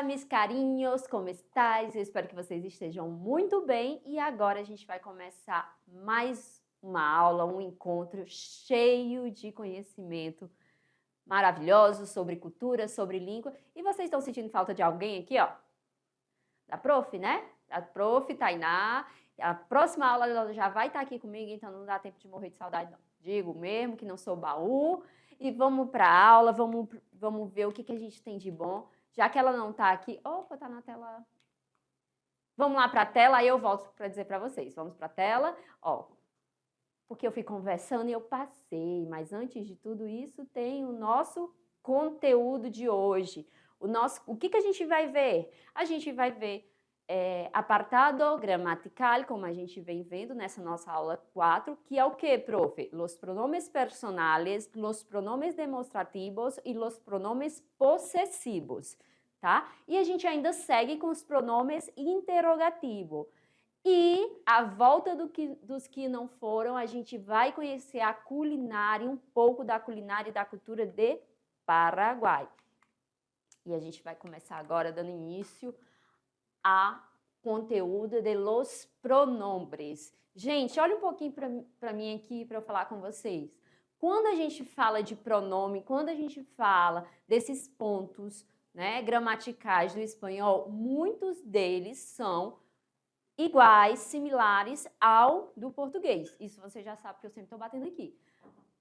meus carinhos, como estáis? Eu espero que vocês estejam muito bem e agora a gente vai começar mais uma aula, um encontro cheio de conhecimento maravilhoso sobre cultura, sobre língua. E vocês estão sentindo falta de alguém aqui, ó? Da prof, né? A prof Tainá. A próxima aula ela já vai estar aqui comigo, então não dá tempo de morrer de saudade, não. Digo mesmo que não sou baú. E vamos para a aula, vamos ver o que a gente tem de bom. Já que ela não está aqui... Opa, está na tela... Vamos lá para a tela, aí eu volto para dizer para vocês. Vamos para a tela. Ó, porque eu fui conversando e eu passei. Mas antes de tudo isso, tem o nosso conteúdo de hoje. O que a gente vai ver? A gente vai ver apartado gramatical, como a gente vem vendo nessa nossa aula 4, que é o que, profe? Los pronomes personales, los pronomes demonstrativos e los pronomes possessivos, tá? E a gente ainda segue com os pronomes interrogativos. E, à volta dos que não foram, a gente vai conhecer a culinária, um pouco da culinária e da cultura de Paraguai. E a gente vai começar agora dando início a conteúdo de los pronombres. Gente, olha um pouquinho para mim aqui para eu falar com vocês. Quando a gente fala de pronome, quando a gente fala desses pontos, né, gramaticais do espanhol, muitos deles são iguais, similares ao do português. Isso você já sabe que eu sempre estou batendo aqui.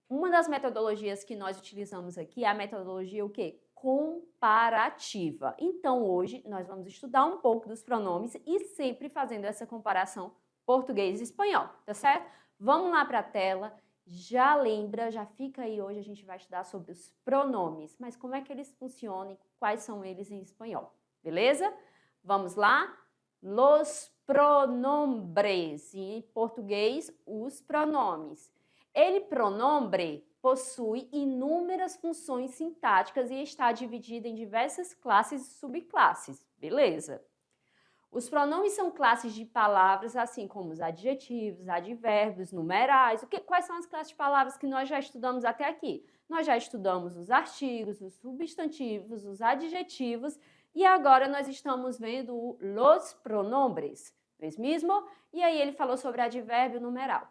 Uma das metodologias que nós utilizamos aqui é a metodologia o quê? Comparativa. Então, hoje, nós vamos estudar um pouco dos pronomes e sempre fazendo essa comparação português e espanhol, tá certo? Vamos lá para a tela. Já lembra, já fica aí, hoje a gente vai estudar sobre os pronomes, mas como é que eles funcionam e quais são eles em espanhol, beleza? Vamos lá? Los pronombres, em português, os pronomes. Ele pronombre possui inúmeras funções sintáticas e está dividido em diversas classes e subclasses, beleza? Os pronomes são classes de palavras, assim como os adjetivos, advérbios, numerais. Quais são as classes de palavras que nós já estudamos até aqui? Nós já estudamos os artigos, os substantivos, os adjetivos e agora nós estamos vendo los pronombres, não é mesmo? E aí ele falou sobre advérbio numeral.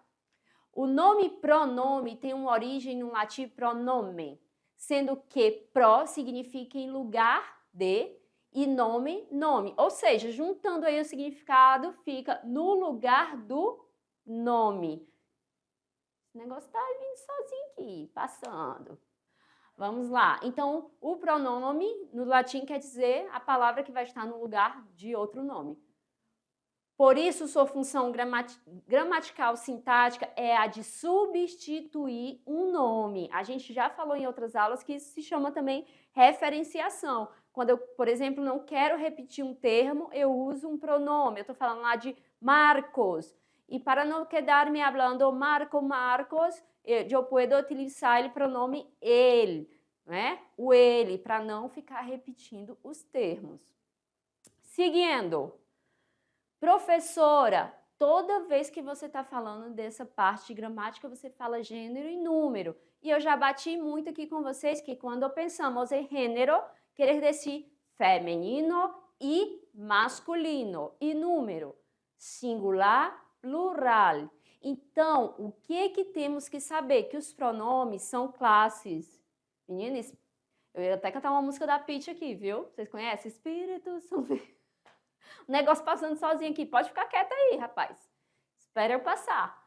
O nome pronome tem uma origem no latim pronome, sendo que pro significa em lugar de e nome, nome. Ou seja, juntando aí o significado, fica no lugar do nome. Esse negócio está vindo sozinho aqui, passando. Vamos lá. Então, o pronome no latim quer dizer a palavra que vai estar no lugar de outro nome. Por isso, sua função gramatical sintática é a de substituir um nome. A gente já falou em outras aulas que isso se chama também referenciação. Quando eu, por exemplo, não quero repetir um termo, eu uso um pronome. Eu estou falando lá de Marcos. E para não quedar-me falando Marcos, eu posso utilizar o pronome ele, né? O ele, para não ficar repetindo os termos. Seguindo. Professora, toda vez que você está falando dessa parte de gramática, você fala gênero e número. E eu já bati muito aqui com vocês que quando pensamos em gênero, quer dizer feminino e masculino. E número, singular, plural. Então, o que temos que saber? Que os pronomes são classes. Meninas, eu ia até cantar uma música da Pitty aqui, viu? Vocês conhecem? Espírito Santo. O negócio passando sozinho aqui. Pode ficar quieta aí, rapaz. Espera eu passar.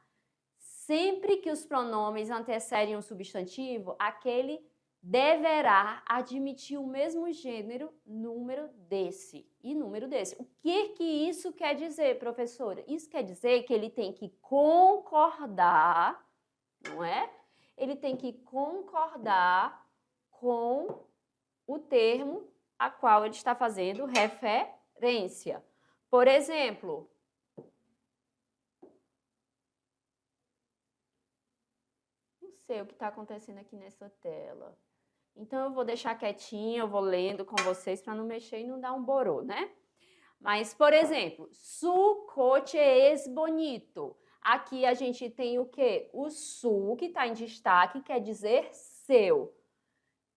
Sempre que os pronomes antecedem um substantivo, aquele deverá admitir o mesmo gênero, número desse e número desse. O que isso quer dizer, professora? Isso quer dizer que ele tem que concordar, não é? Ele tem que concordar com o termo a qual ele está fazendo referência. Por exemplo, não sei o que está acontecendo aqui nessa tela. Então, eu vou deixar quietinho, eu vou lendo com vocês para não mexer e não dar um borô, né? Mas, por exemplo, su coche es bonito. Aqui a gente tem o quê? O su, que está em destaque, quer dizer seu.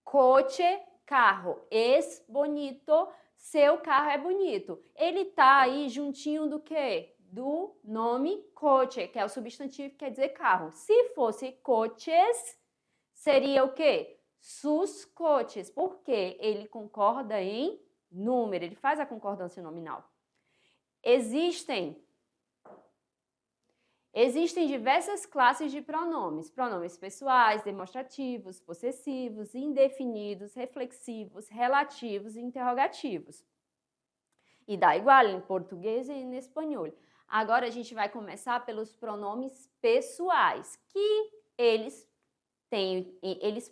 Coche, carro. Es bonito seu carro é bonito. Ele tá aí juntinho do quê? Do nome coche, que é o substantivo que quer dizer carro. Se fosse coches, seria o quê? Sus coches, porque ele concorda em número, ele faz a concordância nominal. Existem diversas classes de pronomes. Pronomes pessoais, demonstrativos, possessivos, indefinidos, reflexivos, relativos e interrogativos. E dá igual em português e em espanhol. Agora a gente vai começar pelos pronomes pessoais, que eles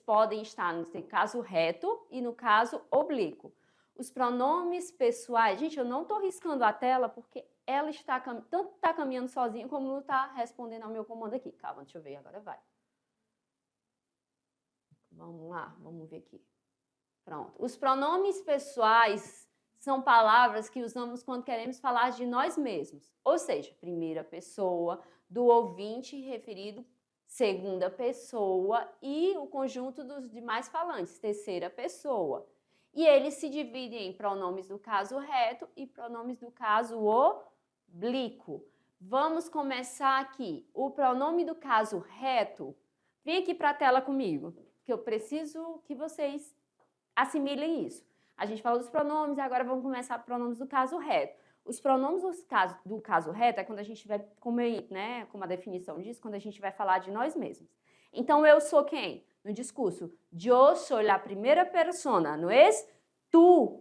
podem estar no caso reto e no caso oblíquo. Os pronomes pessoais, gente, eu não estou riscando a tela porque ela está tanto está caminhando sozinha como não está respondendo ao meu comando aqui. Calma, deixa eu ver, agora vai. Vamos lá, vamos ver aqui. Pronto. Os pronomes pessoais são palavras que usamos quando queremos falar de nós mesmos. Ou seja, primeira pessoa, do ouvinte referido, segunda pessoa e o conjunto dos demais falantes, terceira pessoa. E eles se dividem em pronomes do caso reto e pronomes do caso oblíquo. Vamos começar aqui. O pronome do caso reto, vem aqui para a tela comigo, que eu preciso que vocês assimilem isso. A gente falou dos pronomes e agora vamos começar pronomes do caso reto. Os pronomes do caso reto é quando a gente vai, como a definição diz, quando a gente vai falar de nós mesmos. Então, eu sou quem? No discurso, yo soy la primera persona, não é? Tu,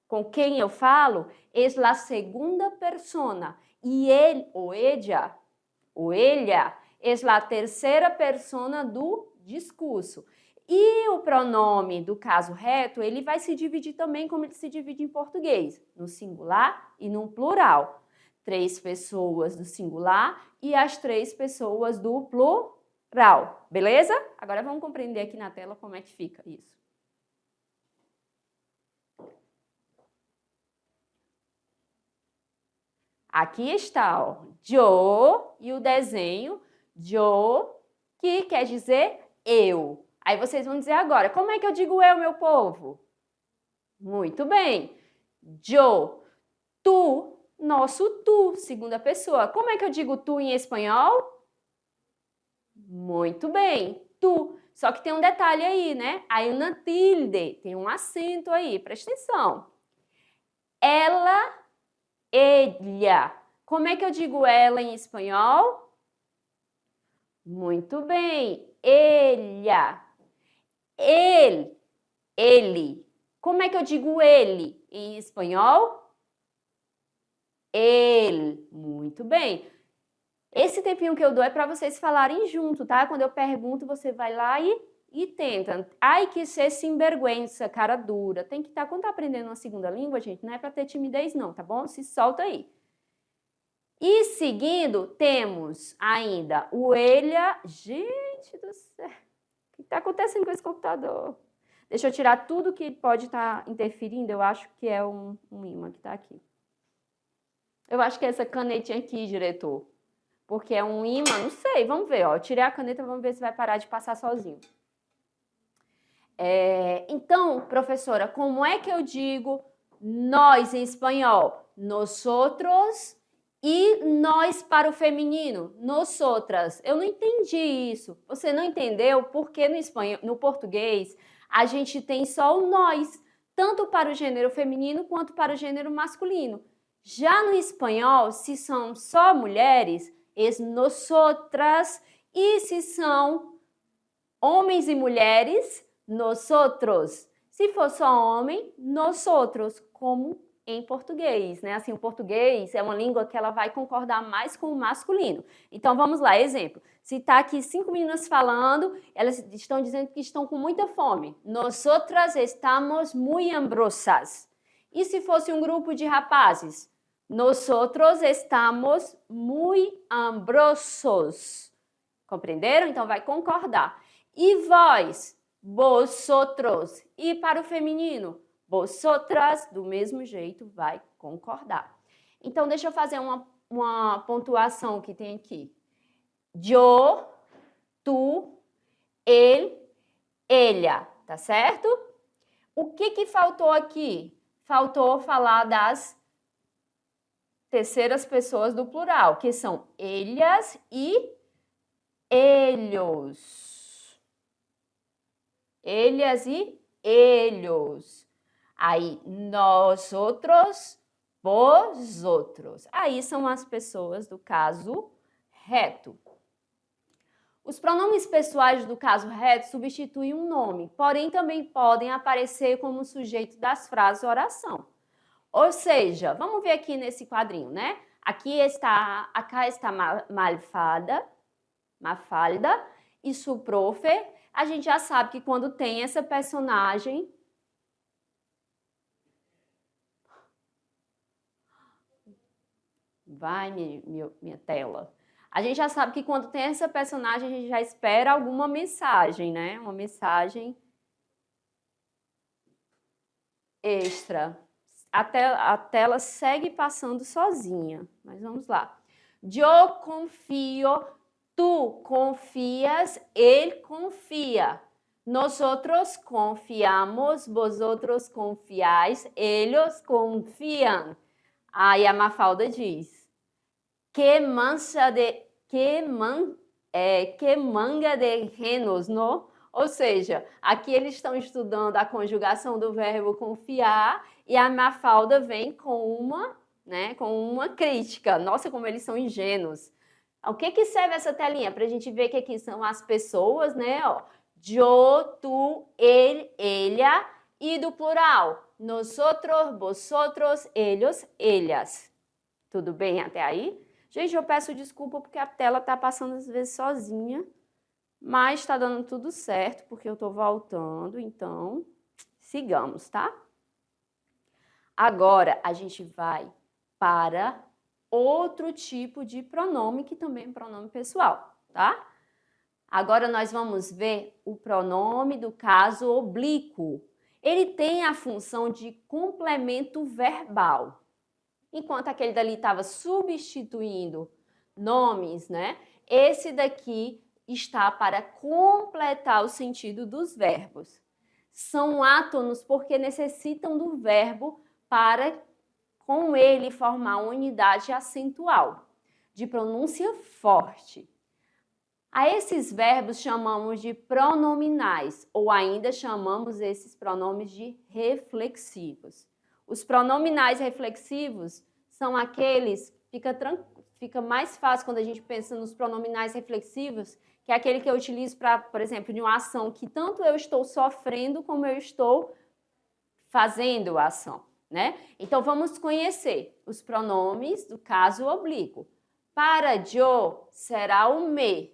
com quem eu falo, es la segunda persona. E ele, ou ella, es la terceira persona do discurso. E o pronome do caso reto, ele vai se dividir também como ele se divide em português, no singular e no plural. 3 pessoas do singular e as 3 pessoas do plural, beleza? Agora vamos compreender aqui na tela como é que fica isso. Aqui está, ó, yo e o desenho, yo, que quer dizer eu. Aí vocês vão dizer agora, como é que eu digo eu, meu povo? Muito bem. Yo, tu, nosso tu, segunda pessoa. Como é que eu digo tu em espanhol? Muito bem, tu. Só que tem um detalhe aí, né? Aí uma tilde, tem um acento aí, presta atenção. Ela, ella. Como é que eu digo ela em espanhol? Muito bem, ella. Ele. Como é que eu digo ele em espanhol? Ele. Muito bem. Esse tempinho que eu dou é para vocês falarem junto, tá? Quando eu pergunto, você vai lá e tenta. Ai, que ser sinvergüenza, cara dura. Tem que estar, quando tá aprendendo uma segunda língua, gente, não é para ter timidez não, tá bom? Se solta aí. E seguindo, temos ainda o elha. Gente do céu, o que está acontecendo com esse computador? Deixa eu tirar tudo que pode estar interferindo, eu acho que é um imã que está aqui. Eu acho que é essa canetinha aqui, diretor. Porque é um imã, não sei, vamos ver, ó. Eu tirei a caneta, vamos ver se vai parar de passar sozinho. Então, professora, como é que eu digo nós em espanhol? Nosotros e nós para o feminino, nosotras. Eu não entendi isso. Você não entendeu porque no espanhol, no português, a gente tem só o nós, tanto para o gênero feminino quanto para o gênero masculino. Já no espanhol, se são só mulheres, es nosotras, e se são homens e mulheres, nosotros. Se for só homem, nosotros, como em português, né? Assim, o português é uma língua que ela vai concordar mais com o masculino. Então, vamos lá, exemplo. Se está aqui 5 meninas falando, elas estão dizendo que estão com muita fome. Nosotras estamos muy hambrosas. E se fosse um grupo de rapazes? Nosotros estamos muy hambrosos. Compreenderam? Então, vai concordar. E vós? Vosotros. E para o feminino? Vosotras, do mesmo jeito, vai concordar. Então, deixa eu fazer uma pontuação que tem aqui. Yo, tu, ele, ella, tá certo? O que faltou aqui? faltou falar das terceiras pessoas do plural, que são ellas e ellos. Ellas e ellos. Aí, nosotros, vosotros. Aí são as pessoas do caso reto. Os pronomes pessoais do caso reto substituem um nome, porém também podem aparecer como sujeito das frases oração. Ou seja, vamos ver aqui nesse quadrinho, né? Acá está Mafalda e su profe. A gente já sabe que quando tem essa personagem... Vai, minha tela. A gente já sabe que quando tem essa personagem, a gente já espera alguma mensagem, né? Uma mensagem extra. A tela segue passando sozinha, mas vamos lá. Eu confio, tu confias, ele confia. Nosotros confiamos, vosotros confiáis, ellos confían. Aí a Mafalda diz: que manga de renos, não? Ou seja, aqui eles estão estudando a conjugação do verbo confiar e a Mafalda vem com uma crítica. Nossa, como eles são ingênuos. O que serve essa telinha? Para a gente ver que aqui são as pessoas, né? Ó, yo, tu, ele, ella e do plural. Nosotros, vosotros, ellos, ellas. Tudo bem até aí? Gente, eu peço desculpa porque a tela está passando às vezes sozinha, mas está dando tudo certo porque eu estou voltando, então sigamos, tá? Agora a gente vai para outro tipo de pronome que também é pronome pessoal, tá? Agora nós vamos ver o pronome do caso oblíquo. Ele tem a função de complemento verbal. Enquanto aquele dali estava substituindo nomes, né? Esse daqui está para completar o sentido dos verbos. São átonos porque necessitam do verbo para, com ele, formar uma unidade acentual, de pronúncia forte. A esses verbos chamamos de pronominais, ou ainda chamamos esses pronomes de reflexivos. Os pronominais reflexivos são aqueles, fica mais fácil quando a gente pensa nos pronominais reflexivos, que é aquele que eu utilizo para, por exemplo, de uma ação que tanto eu estou sofrendo como eu estou fazendo a ação, né? Então, vamos conhecer os pronomes do caso oblíquo. Para yo será o me,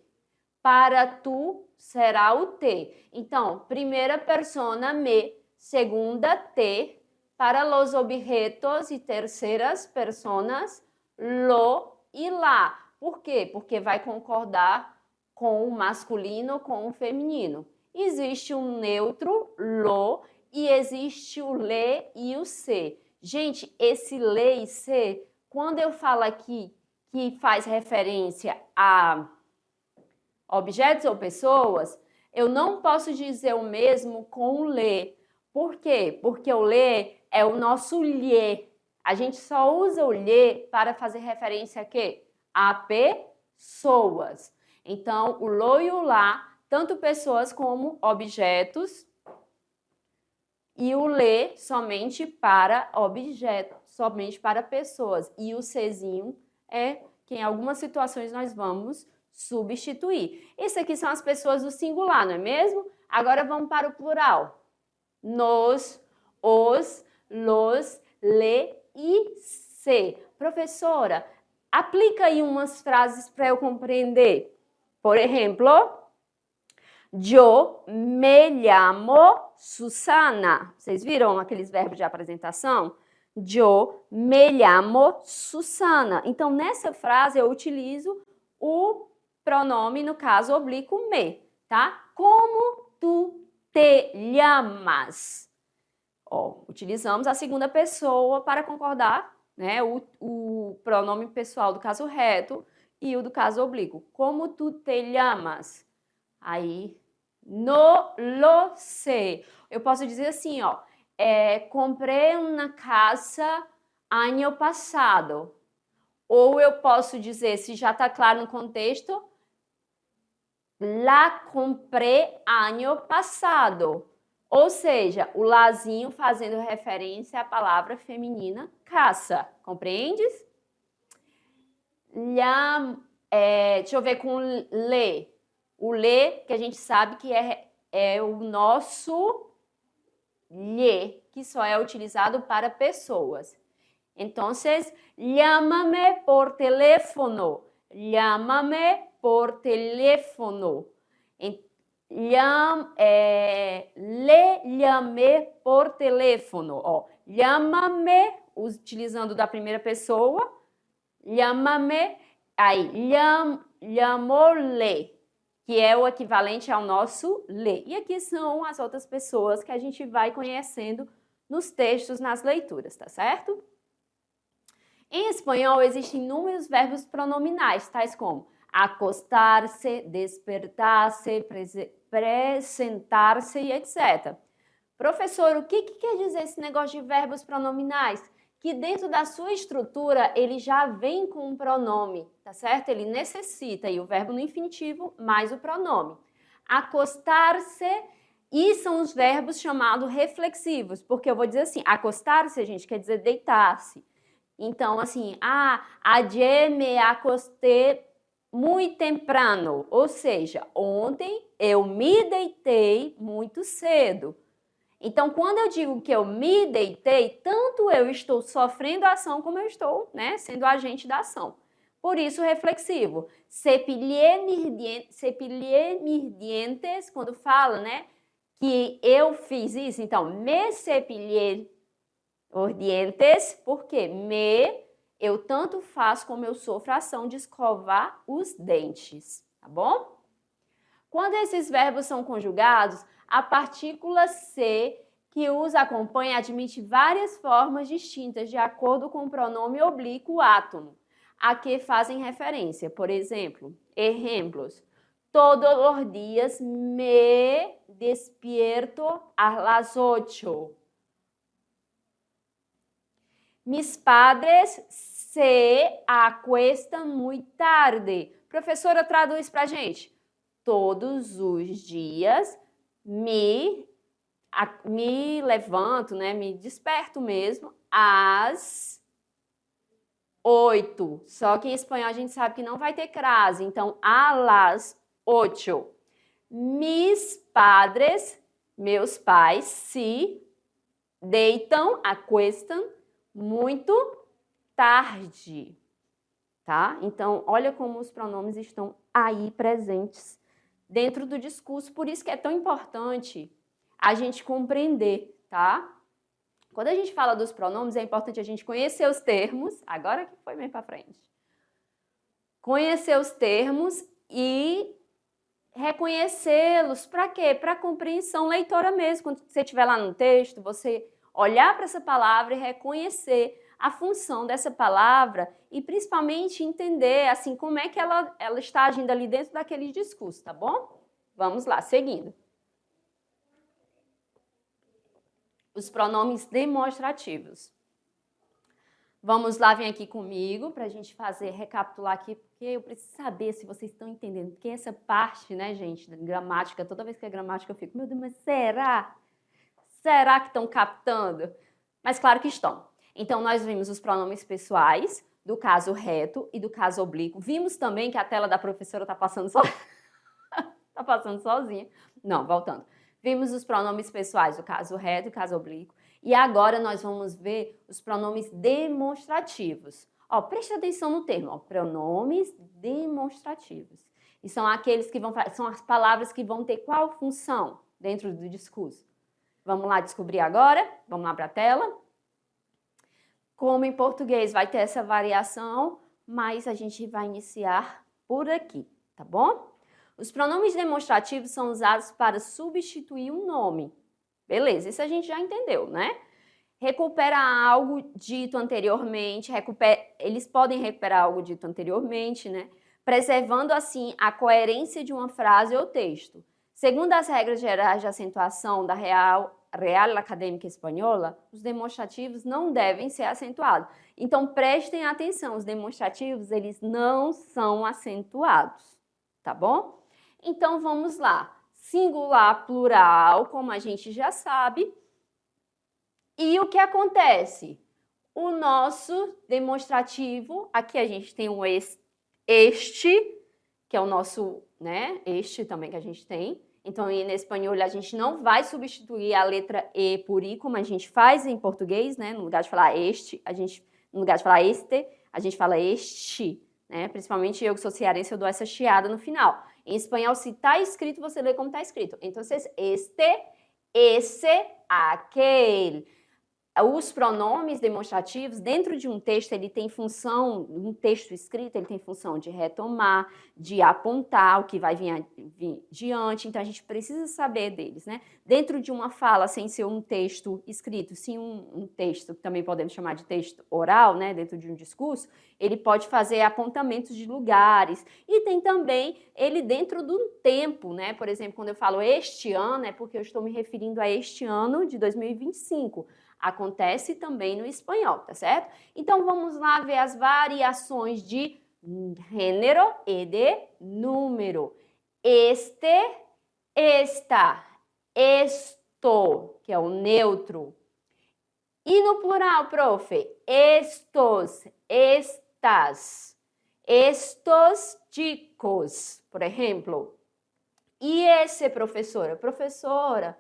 para tu será o te. Então, primeira persona me, segunda te. Para los objetos e terceiras personas, lo e la. Por quê? Porque vai concordar com o masculino com o feminino. Existe um neutro, lo, e existe o le e o se. Gente, esse le e se, quando eu falo aqui que faz referência a objetos ou pessoas, eu não posso dizer o mesmo com o le. Por quê? Porque o le é o nosso lhe. A gente só usa o lhe para fazer referência a quê? A pessoas. Então, o lo e o lá, tanto pessoas como objetos, e o le somente para objetos, somente para pessoas. E o sezinho é que em algumas situações nós vamos substituir. Isso aqui são as pessoas do singular, não é mesmo? Agora vamos para o plural. Nos, os, los, le e se. Professora, aplica aí umas frases para eu compreender. Por exemplo, yo me llamo Susana. Vocês viram aqueles verbos de apresentação? Yo me llamo Susana. Então, nessa frase eu utilizo o pronome, no caso, oblíquo me, tá? Como tu te llamas? Ó, utilizamos a segunda pessoa para concordar, né? O pronome pessoal do caso reto e o do caso oblíquo. Como tu te llamas? Aí, no lo sé. Eu posso dizer assim, ó. comprei uma casa ano passado. Ou eu posso dizer, se já está claro no contexto, la comprei ano passado. Ou seja, o lazinho fazendo referência à palavra feminina caça. Compreendes? Deixa eu ver com le. O le, que a gente sabe que é o nosso lhe, que só é utilizado para pessoas. Então, llámame por teléfono. Llámame por teléfono. Le llamé por teléfono. Ó, llámame, utilizando da primeira pessoa. Llámame, aí, llamó-le, que é o equivalente ao nosso le. E aqui são as outras pessoas que a gente vai conhecendo nos textos, nas leituras, tá certo? Em espanhol, existem inúmeros verbos pronominais, tais como acostar-se, despertar-se, apresentar-se e etc. Professor, o que quer dizer esse negócio de verbos pronominais? Que dentro da sua estrutura, ele já vem com um pronome, tá certo? Ele necessita, e o verbo no infinitivo, mais o pronome. Acostar-se, e são os verbos chamados reflexivos, porque eu vou dizer assim, acostar-se, gente, quer dizer deitar-se. Então, assim, ayer me acosté muito temprano, ou seja, ontem eu me deitei muito cedo. Então, quando eu digo que eu me deitei, tanto eu estou sofrendo a ação como eu estou, né, sendo agente da ação. Por isso, reflexivo. Cepillé mis dientes, quando fala, né, que eu fiz isso. Então, me cepillé os dientes, porque eu tanto faço como eu sofro a ação de escovar os dentes, tá bom? Quando esses verbos são conjugados, a partícula C que os acompanha admite várias formas distintas de acordo com o pronome oblíquo átono, a que fazem referência. Por exemplo, exemplos. Todos os días me despierto a las 8. Mis padres se acuestan muy tarde. Professora, traduz pra gente. Todos os dias me levanto, né? Me desperto mesmo às 8. Só que em espanhol a gente sabe que não vai ter crase. Então, a las 8. Mis padres, meus pais, se deitam, acuestam, muito tarde, tá? Então, olha como os pronomes estão aí presentes dentro do discurso, por isso que é tão importante a gente compreender, tá? Quando a gente fala dos pronomes, é importante a gente conhecer os termos, agora que foi meio para frente. Conhecer os termos e reconhecê-los, para quê? Para compreensão leitora mesmo. Quando você estiver lá no texto, você olhar para essa palavra e reconhecer a função dessa palavra e principalmente entender assim como é que ela está agindo ali dentro daquele discurso, tá bom? Vamos lá, seguindo. Os pronomes demonstrativos. Vamos lá, vem aqui comigo para a gente recapitular aqui, porque eu preciso saber se vocês estão entendendo, porque essa parte, né, gente, da gramática, toda vez que é gramática eu fico, meu Deus, mas será? Será que estão captando? Mas claro que estão. Então, nós vimos os pronomes pessoais, do caso reto e do caso oblíquo. Vimos também que a tela da professora está passando tá passando sozinha. Não, voltando. Vimos os pronomes pessoais, do caso reto e caso oblíquo. E agora nós vamos ver os pronomes demonstrativos. Ó, preste atenção no termo, ó, pronomes demonstrativos. E são aqueles que são as palavras que vão ter qual função dentro do discurso? Vamos lá descobrir agora? Vamos lá para a tela? Como em português vai ter essa variação, mas a gente vai iniciar por aqui, tá bom? Os pronomes demonstrativos são usados para substituir um nome. Beleza, isso a gente já entendeu, né? Recupera algo dito anteriormente, eles podem recuperar algo dito anteriormente, né? Preservando assim a coerência de uma frase ou texto. Segundo as regras gerais de acentuação da Real Real Académica Espanhola, os demonstrativos não devem ser acentuados. Então, prestem atenção, os demonstrativos, eles não são acentuados, tá bom? Então, vamos lá. Singular, plural, como a gente já sabe. E o que acontece? O nosso demonstrativo, aqui a gente tem um este, que é o nosso, né, este também que a gente tem. Então, em espanhol, a gente não vai substituir a letra E por I, como a gente faz em português, né? No lugar de falar este, no lugar de falar este, a gente fala este, né? Principalmente eu que sou cearense, eu dou essa chiada no final. Em espanhol, se está escrito, você lê como está escrito. Então, este, esse, aquele. Os pronomes demonstrativos, dentro de um texto, ele tem função, um texto escrito, ele tem função de retomar, de apontar o que vai vir diante, então a gente precisa saber deles, né? Dentro de uma fala, sem ser um texto escrito, sim um texto, que também podemos chamar de texto oral, né? Dentro de um discurso, ele pode fazer apontamentos de lugares, e tem também ele dentro do tempo, né? Por exemplo, quando eu falo este ano, é porque eu estou me referindo a este ano de 2025. Acontece também no espanhol, tá certo? Então, vamos lá ver as variações de gênero e de número. Este, esta, esto, que é o neutro. E no plural, prof? Estos, estas, estos chicos, por exemplo. E esse, professora? Professora,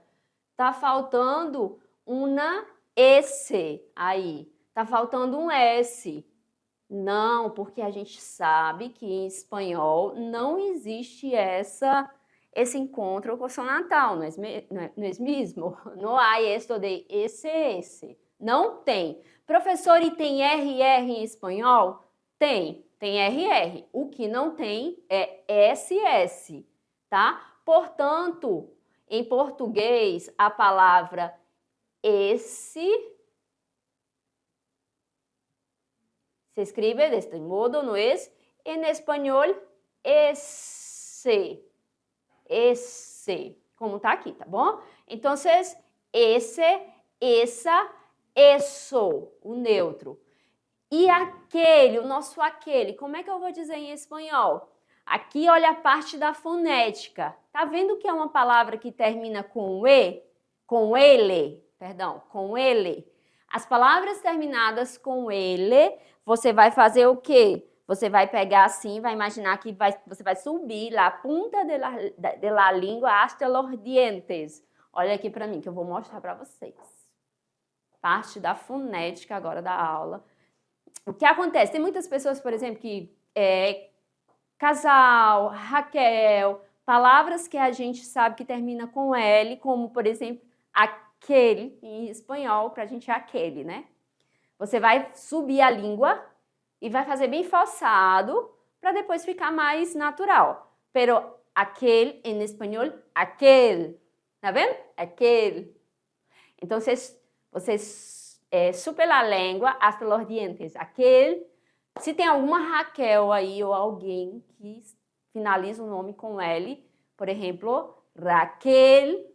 tá faltando uma S aí. Tá faltando um S. Não, porque a gente sabe que em espanhol não existe esse encontro consonantal, não é mesmo? Não há esto de esse. Não tem. Professor, e tem RR em espanhol? Tem RR. O que não tem é SS, tá? Portanto, em português, a palavra esse se escribe deste modo, não é? Em espanhol, esse. Como tá aqui, tá bom? Então, esse, essa, eso, o neutro. E aquele, o nosso aquele, como é que eu vou dizer em espanhol? Aqui, olha a parte da fonética. Tá vendo que é uma palavra que termina com E? Com ele, perdão, com ele. As palavras terminadas com ele, você vai fazer o quê? Você vai pegar assim, vai imaginar que você vai subir lá a punta de la língua hasta los dientes. Olha aqui para mim, que eu vou mostrar para vocês. Parte da fonética agora da aula. O que acontece? Tem muitas pessoas, por exemplo, que casal, Raquel, palavras que a gente sabe que termina com L, como, por exemplo, aquele, em espanhol, para a gente é aquele, né? Você vai subir a língua e vai fazer bem forçado para depois ficar mais natural. Pero aquele, em espanhol, aquele. Tá vendo? Aquele. Então, vocês super a língua hasta los dientes. Aquele. Se tem alguma Raquel aí ou alguém que finaliza o nome com L, por exemplo, Raquel,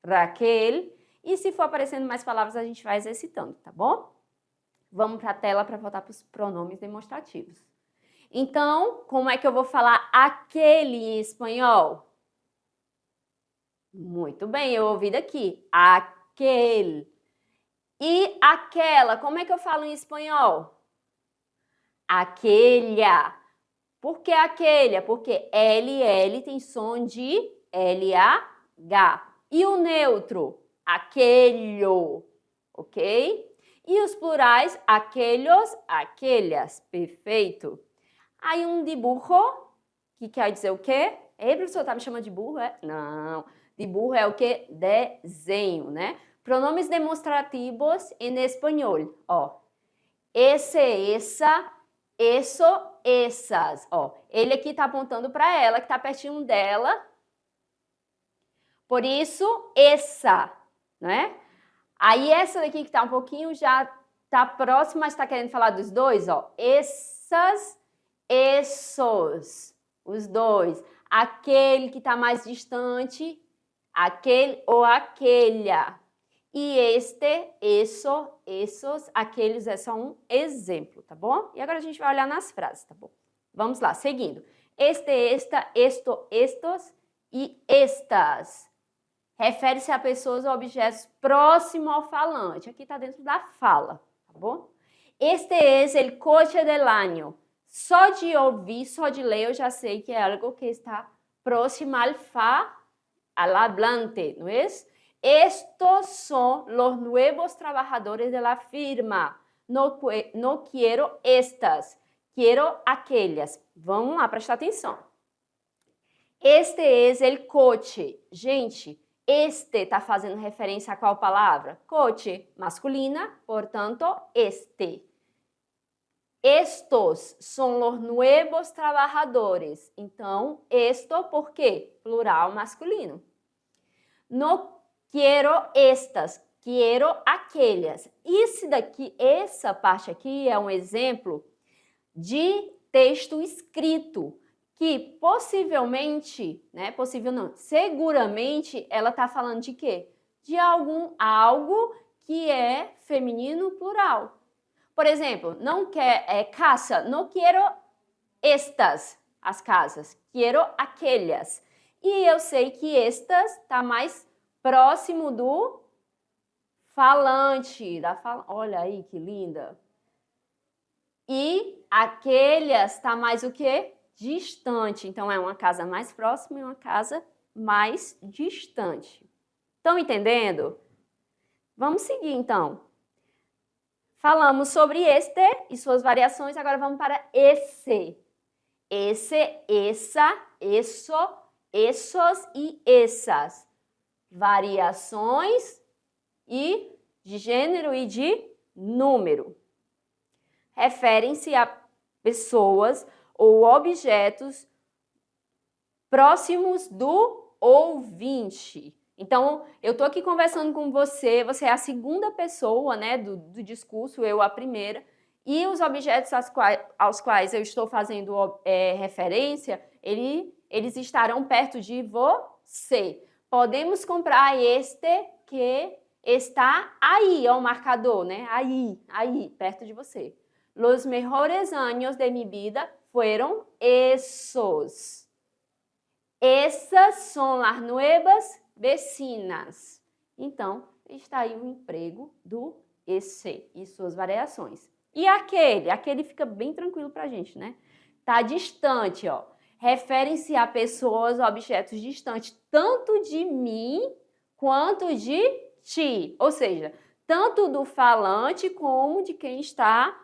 Raquel. E se for aparecendo mais palavras, a gente vai exercitando, tá bom? Vamos para a tela para voltar para os pronomes demonstrativos. Então, como é que eu vou falar aquele em espanhol? Muito bem, eu ouvi daqui. Aquele. E aquela, como é que eu falo em espanhol? Aquelha. Por que aquelha? Porque LL tem som de LH. E o neutro? Aquelho. Ok? E os plurais? Aquelhos, aquelhas. Perfeito. Aí um dibujo, que quer dizer o quê? Ei, professor, tá me chamando de burro? Não. Dibujo é o quê? Desenho, né? Pronomes demonstrativos em espanhol. Ó. Esse, essa, eso, essas. Ó. Ele aqui tá apontando para ela, que tá pertinho dela. Por isso, essa, né? Aí essa daqui que tá um pouquinho já tá próxima, mas tá querendo falar dos dois, ó. Essas, essos, os dois. Aquele que tá mais distante, aquele ou aquelha. E este, eso, esos, aqueles é só um exemplo, tá bom? E agora a gente vai olhar nas frases, tá bom? Vamos lá, seguindo. Este, esta, esto, estos e estas. Refere-se a pessoas ou objetos próximos ao falante. Aqui está dentro da fala, tá bom? Este es el coche del año. Só de ouvir, só de ler, eu já sei que é algo que está próximo al hablante, ¿no es? Estos son los nuevos trabajadores de la firma. No quiero estas, quiero aquellas. Vamos lá, prestar atenção. Este es el coche. Gente, este está fazendo referência a qual palavra? Coche, masculina, portanto, este. Estos son los nuevos trabajadores. Então, esto, por quê? Plural masculino. No quiero estas, quiero aquellas. Isso daqui, essa parte aqui é um exemplo de texto escrito, que possivelmente, né, possível não, seguramente ela está falando de quê? De algo que é feminino plural. Por exemplo, não quer casa, não quero estas, as casas, quero aquelas. E eu sei que estas está mais próximo do falante, olha aí que linda. E aquelas está mais o quê? Distante. Então, é uma casa mais próxima e uma casa mais distante. Estão entendendo? Vamos seguir, então. Falamos sobre este e suas variações, agora vamos para esse. Esse, essa, eso, essos e essas. Variações e de gênero e de número. Referem-se a pessoas ou objetos próximos do ouvinte. Então, eu estou aqui conversando com você, você é a segunda pessoa, né, do discurso, eu a primeira, e os objetos aos quais eu estou fazendo referência, eles estarão perto de você. Podemos comprar este que está aí, é o marcador, né? Aí, perto de você. Los mejores años de mi vida fueron esos. Essas são as nuevas vecinas. Então, está aí o emprego do esse e suas variações. E aquele fica bem tranquilo para a gente, né? Tá distante, ó. Referem-se a pessoas, objetos distantes, tanto de mim quanto de ti. Ou seja, tanto do falante como de quem está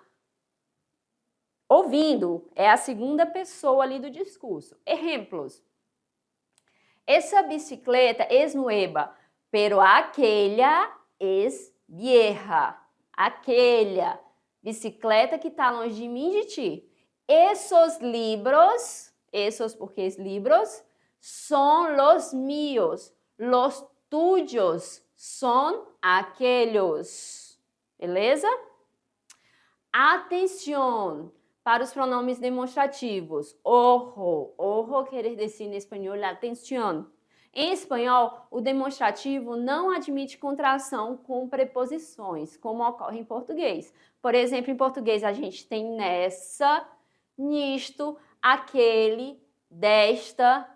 ouvindo. É a segunda pessoa ali do discurso. Exemplos. Essa bicicleta es nueva, pero aquella es vieja. Aquela bicicleta que está longe de mim e de ti. Esos libros, esos porque es libros, son los míos. Los tuyos son aquellos. Beleza? Atenção para os pronomes demonstrativos. Ojo, ojo quer dizer em espanhol atenção. Em espanhol, o demonstrativo não admite contração com preposições, como ocorre em português. Por exemplo, em português a gente tem nessa, nisto, aquele, desta.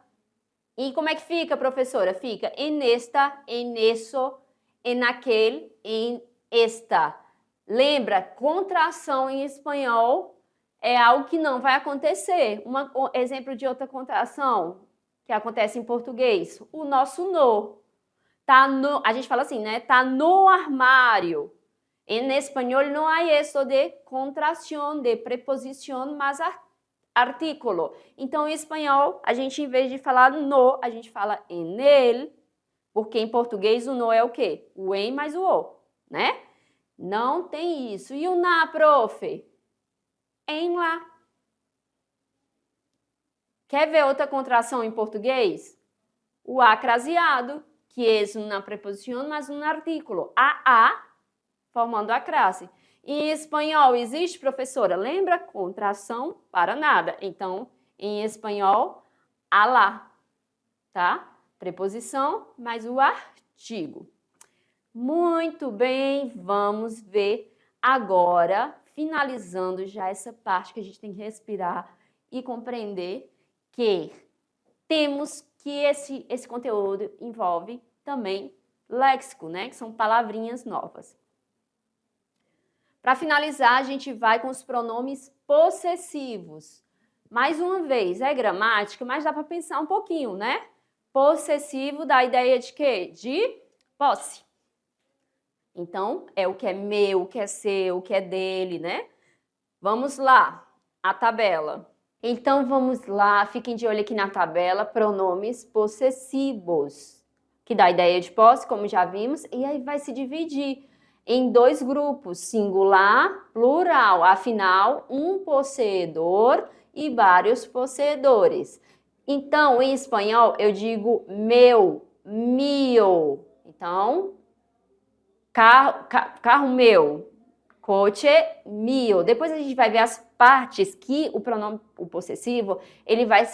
E como é que fica, professora? Fica en esta, en eso, en aquel, en esta. Lembra, contração em espanhol é algo que não vai acontecer. Um exemplo de outra contração que acontece em português, o nosso no. Tá no, a gente fala assim, né? Tá no armário. Em espanhol não há isso de contração, de preposição, mas artículo. Então, em espanhol, a gente, em vez de falar no, a gente fala en él, porque em português o no é o quê? O em mais o, né? Não tem isso. E o na, prof? Em lá. Quer ver outra contração em português? O acraseado, que é uma preposição, mas um artículo. A, formando a crase. Em espanhol existe, professora? Lembra? Contração para nada. Então, em espanhol, a lá, tá? Preposição mais o artigo. Muito bem, vamos ver agora, finalizando já essa parte que a gente tem que respirar e compreender que temos que esse conteúdo envolve também léxico, né? Que são palavrinhas novas. Para finalizar, a gente vai com os pronomes possessivos. Mais uma vez, é gramática, mas dá para pensar um pouquinho, né? Possessivo dá a ideia de quê? De posse. Então, é o que é meu, o que é seu, o que é dele, né? Vamos lá, a tabela. Então, vamos lá, fiquem de olho aqui na tabela, pronomes possessivos, que dá a ideia de posse, como já vimos, e aí vai se dividir em dois grupos, singular, plural. Afinal, um possuidor e vários possuidores. Então, em espanhol, eu digo meu, mio. Então, carro meu, coche mio. Depois a gente vai ver as partes que o pronome o possessivo, ele vai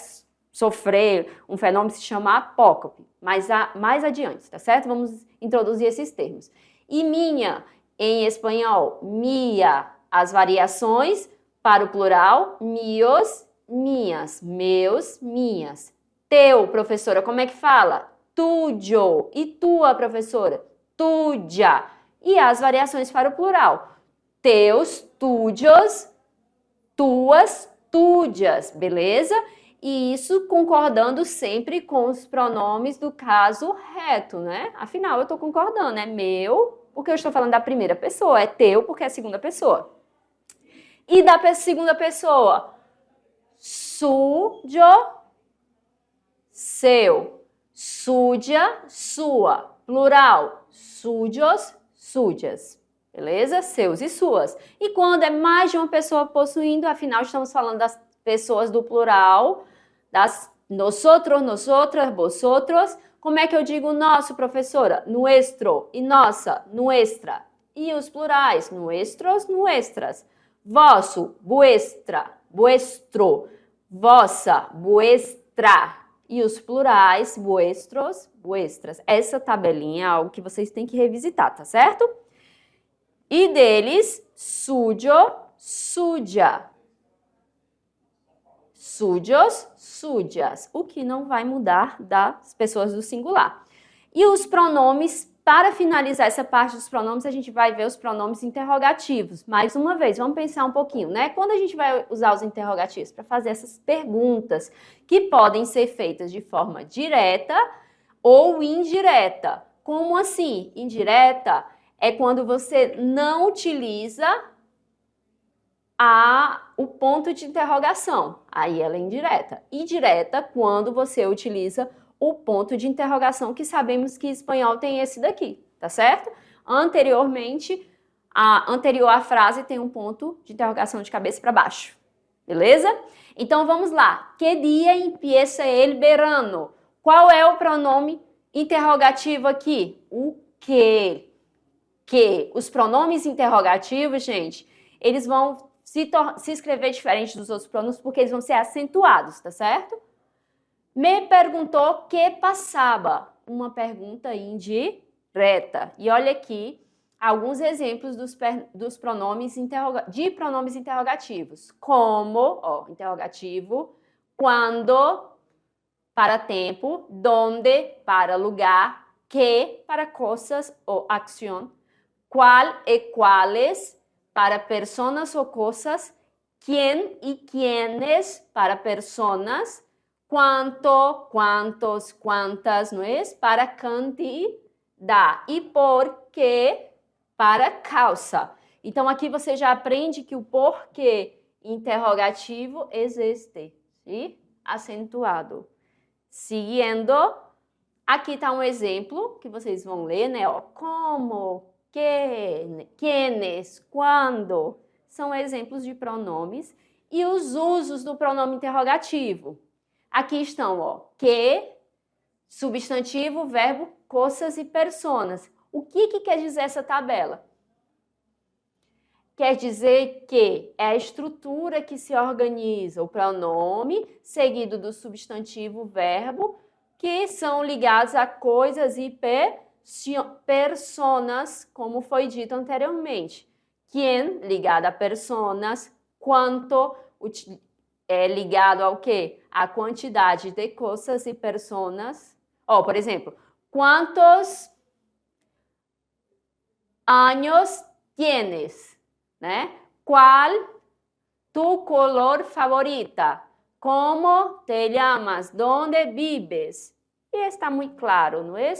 sofrer um fenômeno que se chama apócope, mais adiante, tá certo? Vamos introduzir esses termos. E minha, em espanhol, mia, as variações para o plural, mios, minhas, meus, minhas. Teu, professora, como é que fala? Tuyo. E tua, professora? Tuya. E as variações para o plural. Teus, tuyos, tuas, tuyas, beleza? E isso concordando sempre com os pronomes do caso reto, né? Afinal, eu estou concordando, é meu, porque eu estou falando da primeira pessoa, é teu, porque é a segunda pessoa. E da segunda pessoa, suyo, seu, suja, sua, plural, sujos, sujas. Beleza? Seus e suas. E quando é mais de uma pessoa possuindo, afinal estamos falando das pessoas do plural, das nosotros, nosotras, vosotros. Como é que eu digo nosso, professora? Nuestro. E nossa, nuestra. E os plurais? Nuestros, nuestras. Vosso, vuestra, vuestro. Vossa, vuestra. E os plurais, vuestros, vuestras. Essa tabelinha é algo que vocês têm que revisitar, tá certo? E deles, sujo, suja. Sujos, sujas. O que não vai mudar das pessoas do singular. E os pronomes, para finalizar essa parte dos pronomes, a gente vai ver os pronomes interrogativos. Mais uma vez, vamos pensar um pouquinho, né? Quando a gente vai usar os interrogativos para fazer essas perguntas que podem ser feitas de forma direta ou indireta. Como assim? Indireta é quando você não utiliza o ponto de interrogação. Aí ela é indireta. E direta quando você utiliza o ponto de interrogação, que sabemos que em espanhol tem esse daqui, tá certo? Anteriormente, anterior à frase tem um ponto de interrogação de cabeça para baixo. Beleza? Então vamos lá. Que dia empieza el verano? Qual é o pronome interrogativo aqui? O que? Que os pronomes interrogativos, gente, eles vão se escrever diferente dos outros pronomes porque eles vão ser acentuados, tá certo? Me perguntou que passava. Uma pergunta indireta. E olha aqui alguns exemplos dos pronomes interrogativos. Como, interrogativo, quando, para tempo, donde, para lugar, que, para coisas ou acción, qual e quales, para personas ou coisas, quién e quiénes, para personas, quanto, quantos, quantas, não é? Para cantidade. E porquê, para causa. Então, aqui você já aprende que o porquê interrogativo existe, e acentuado. Seguindo, aqui está um exemplo que vocês vão ler, né? Como, que, quienes, quando, são exemplos de pronomes e os usos do pronome interrogativo. Aqui estão, que, substantivo, verbo, coisas e personas. O que quer dizer essa tabela? Quer dizer que é a estrutura que se organiza o pronome seguido do substantivo, verbo, que são ligados a coisas e personas, como foi dito anteriormente. Quien, ligado a personas, quanto, é ligado ao quê? A quantidade de coisas e personas. Por exemplo, quantos años tienes? Né? Qual tu color favorita? Como te llamas? ¿Dónde vives? E está muito claro, não é?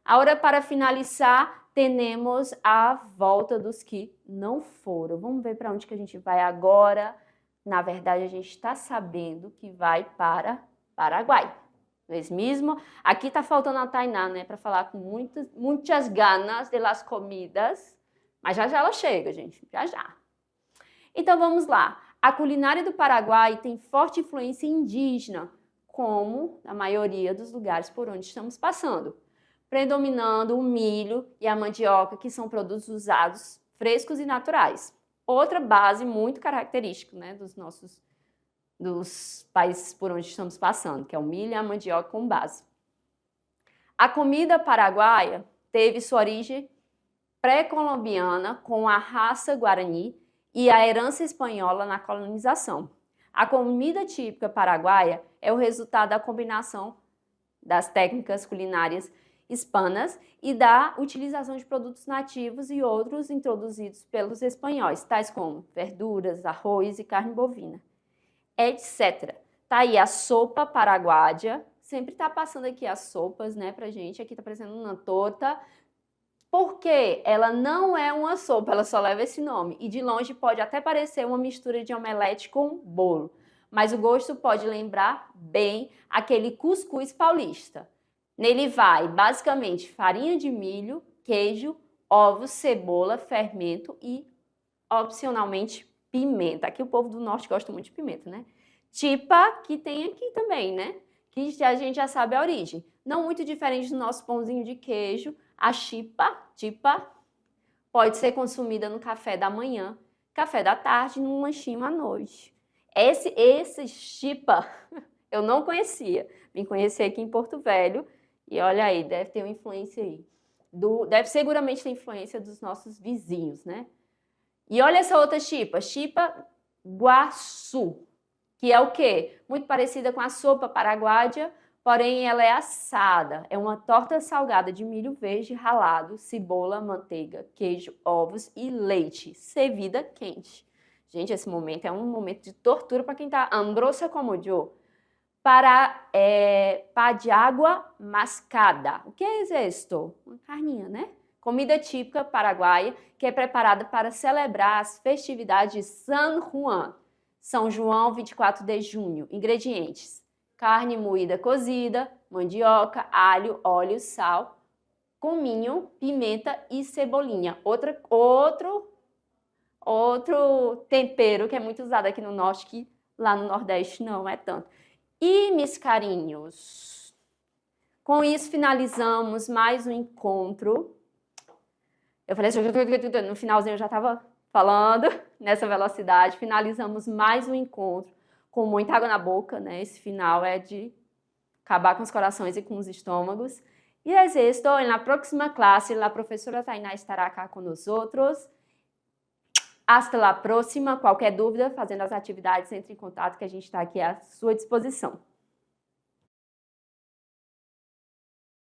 Agora, para finalizar, temos a volta dos que não foram. Vamos ver para onde que a gente vai agora. Na verdade, a gente está sabendo que vai para Paraguai. Não é mesmo? Aqui está faltando a Tainá, né? Para falar com muitas ganas de las comidas. Mas já já ela chega, gente. Já já. Então, vamos lá. A culinária do Paraguai tem forte influência indígena, como na maioria dos lugares por onde estamos passando, predominando o milho e a mandioca, que são produtos usados frescos e naturais. Outra base muito característica, né, dos países por onde estamos passando, que é o milho e a mandioca com base. A comida paraguaia teve sua origem pré-colombiana com a raça guarani e a herança espanhola na colonização. A comida típica paraguaia é o resultado da combinação das técnicas culinárias hispanas e da utilização de produtos nativos e outros introduzidos pelos espanhóis, tais como verduras, arroz e carne bovina, etc. Tá aí a sopa paraguaia, sempre tá passando aqui as sopas, né, pra gente, aqui tá parecendo uma torta, porque ela não é uma sopa, ela só leva esse nome, e de longe pode até parecer uma mistura de omelete com bolo, mas o gosto pode lembrar bem aquele cuscuz paulista. Nele vai, basicamente, farinha de milho, queijo, ovos, cebola, fermento e, opcionalmente, pimenta. Aqui o povo do norte gosta muito de pimenta, né? Chipa, que tem aqui também, né? Que a gente já sabe a origem. Não muito diferente do nosso pãozinho de queijo, a chipa, pode ser consumida no café da manhã, café da tarde e num lanchinho à noite. Esse chipa eu não conhecia. Vim conhecer aqui em Porto Velho. E olha aí, deve ter uma influência aí. Deve seguramente ter influência dos nossos vizinhos, né? E olha essa outra chipa guaçu, que é o quê? Muito parecida com a sopa paraguaia, porém ela é assada. É uma torta salgada de milho verde ralado, cebola, manteiga, queijo, ovos e leite, servida quente. Gente, esse momento é um momento de tortura para quem tá hambrosa como eu. Pá de água mascada. O que é isto? Uma carninha, né? Comida típica paraguaia que é preparada para celebrar as festividades de San Juan. São João, 24 de junho. Ingredientes: carne moída cozida, mandioca, alho, óleo, sal, cominho, pimenta e cebolinha. Outro tempero que é muito usado aqui no norte, que lá no nordeste não é tanto. E, meus carinhos, com isso finalizamos mais um encontro. Eu falei assim, no finalzinho eu já estava falando nessa velocidade. Finalizamos mais um encontro com muita água na boca, né? Esse final é de acabar com os corações e com os estômagos. E é isso, na próxima classe, a professora Tainá estará cá com nós outros. Hasta la próxima. Qualquer dúvida, fazendo as atividades, entre em contato que a gente está aqui à sua disposição.